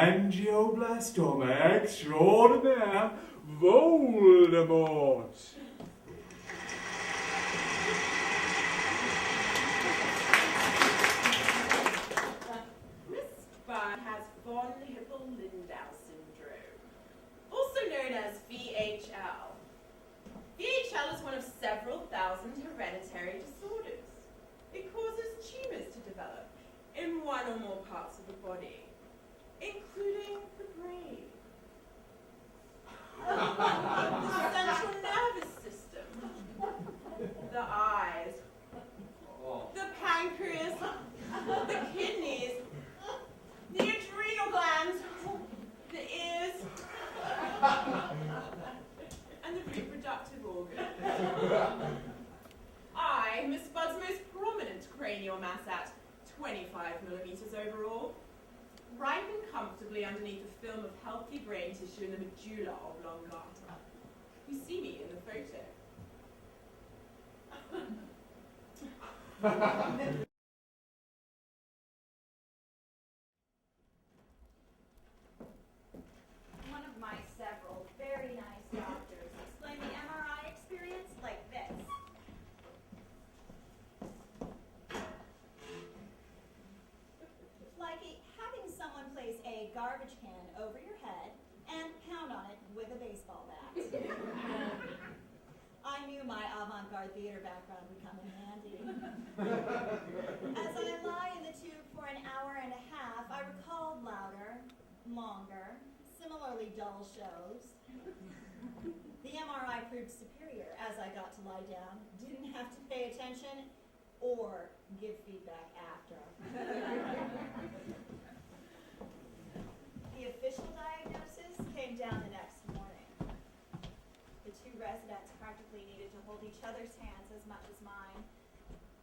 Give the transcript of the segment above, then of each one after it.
angioblastoma extraordinaire, Voldemort. Miss Bud has von Hippel-Lindau syndrome, also known as VHL. VHL is one of several thousand hereditary disorders. It causes tumors to develop in one or more parts of the body, including the brain, the central nervous system, the eyes, the pancreas, the kidneys, the adrenal glands, the ears, and the reproductive organs. I, Miss Bud's most prominent cranial mass at 25 millimeters overall, ripen comfortably underneath a film of healthy brain tissue in the medulla oblongata. You see me in the photo. One of my several very nice doctors explained the MRI experience like this. Like having someone place a garbage can over your head and pound on it with a baseball bat. I knew my avant-garde theater background would come in handy. As I lie in the tube for an hour and a half, I recalled louder, longer, similarly dull shows. The MRI proved superior as I got to lie down, didn't have to pay attention or give feedback after. The official diagnosis came down the next morning. The two residents practically needed to hold each other's hands as much as mine.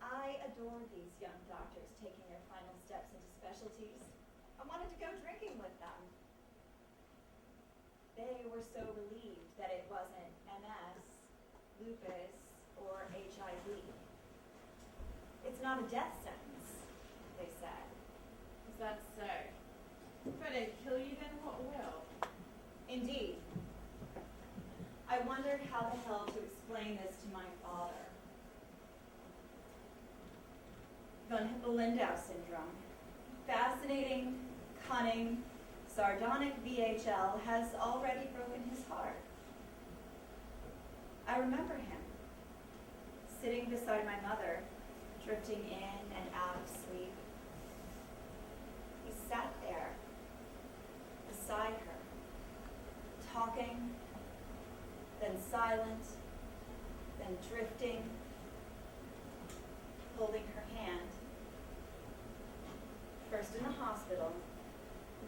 I adored these young doctors taking their final steps into specialties. I wanted to go drinking with them. They were so relieved that it wasn't MS, lupus, or HIV. It's not a death sentence, they said. Is that so? If I don't kill you, then what will? Indeed. I wondered how the hell to explain this to my father. Von Hippel-Lindau syndrome. Fascinating, cunning, sardonic VHL has already broken his heart. I remember him, sitting beside my mother, drifting in and out of sleep. He sat there, beside her, talking, then silent, then drifting, holding her hand. First in the hospital,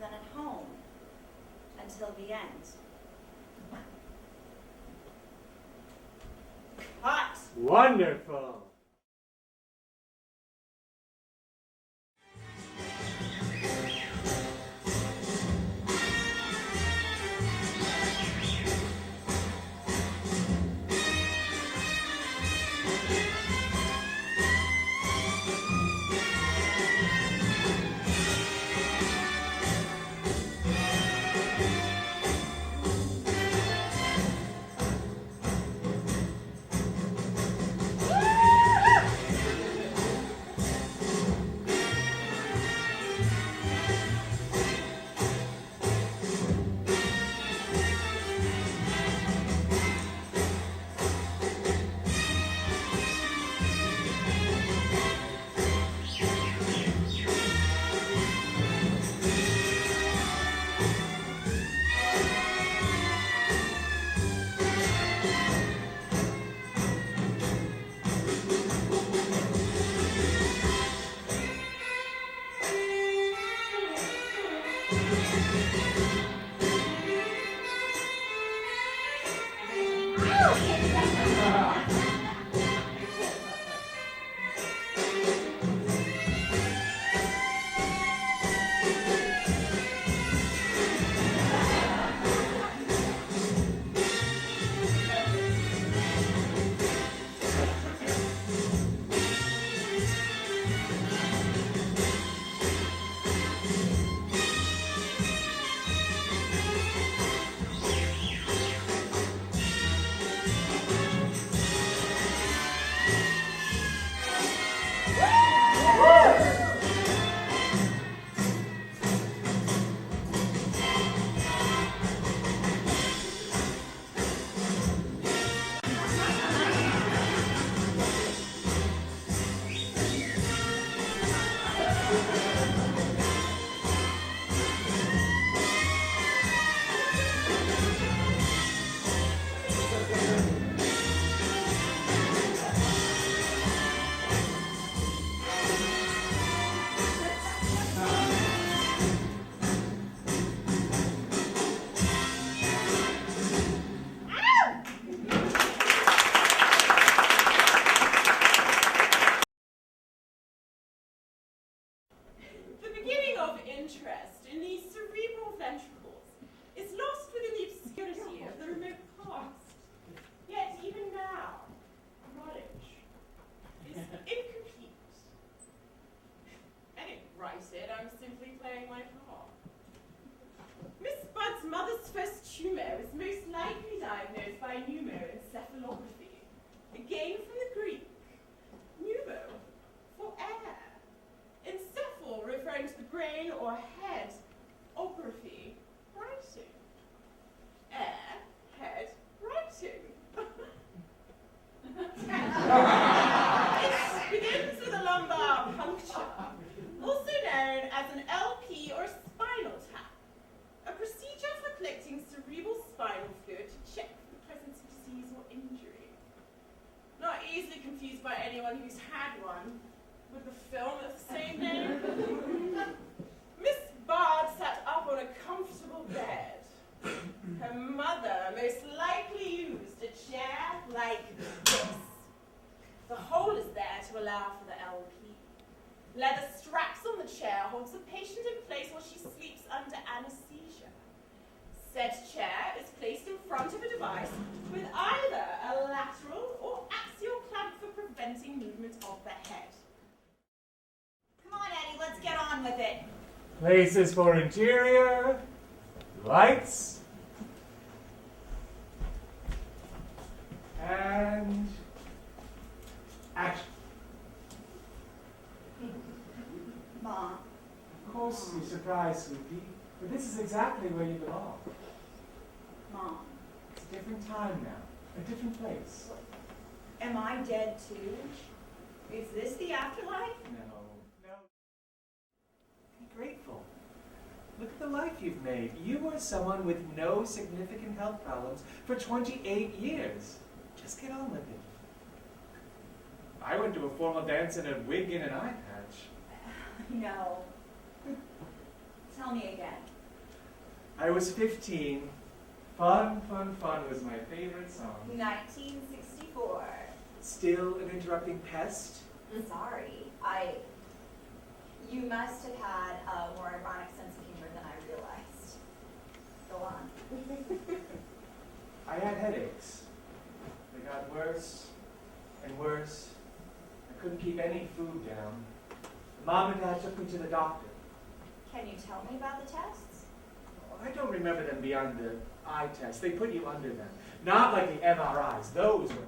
then at home, until the end. Hot! Wonderful. easily confused by anyone who's had one with the film of the same name. Miss Bard sat up on a comfortable bed. Her mother most likely used a chair like this. The hole is there to allow for the LP. Leather straps on the chair holds the patient in place while she sleeps under anesthesia. Said chair is placed in front of a device with either a lateral or axial clamp for preventing movement of the head. Come on, Eddie, let's get on with it. Places for interior, lights, and action. Mom. Of course you're surprised, sweetie, but this is exactly where you belong. Mom. It's a different time now, a different place. Am I dead too? Is this the afterlife? No. Be grateful. Look at the life you've made. You were someone with no significant health problems for 28 years. Just get on with it. I went to a formal dance in a wig and an eye patch. No. Tell me again. I was 15. Fun was my favorite song. 1964. Still an interrupting pest? Sorry. You must have had a more ironic sense of humor than I realized. Go on. I had headaches. They got worse and worse. I couldn't keep any food down. Mom and Dad took me to the doctor. Can you tell me about the tests? I don't remember them beyond the eye test. They put you under them. Not like the MRIs. Those were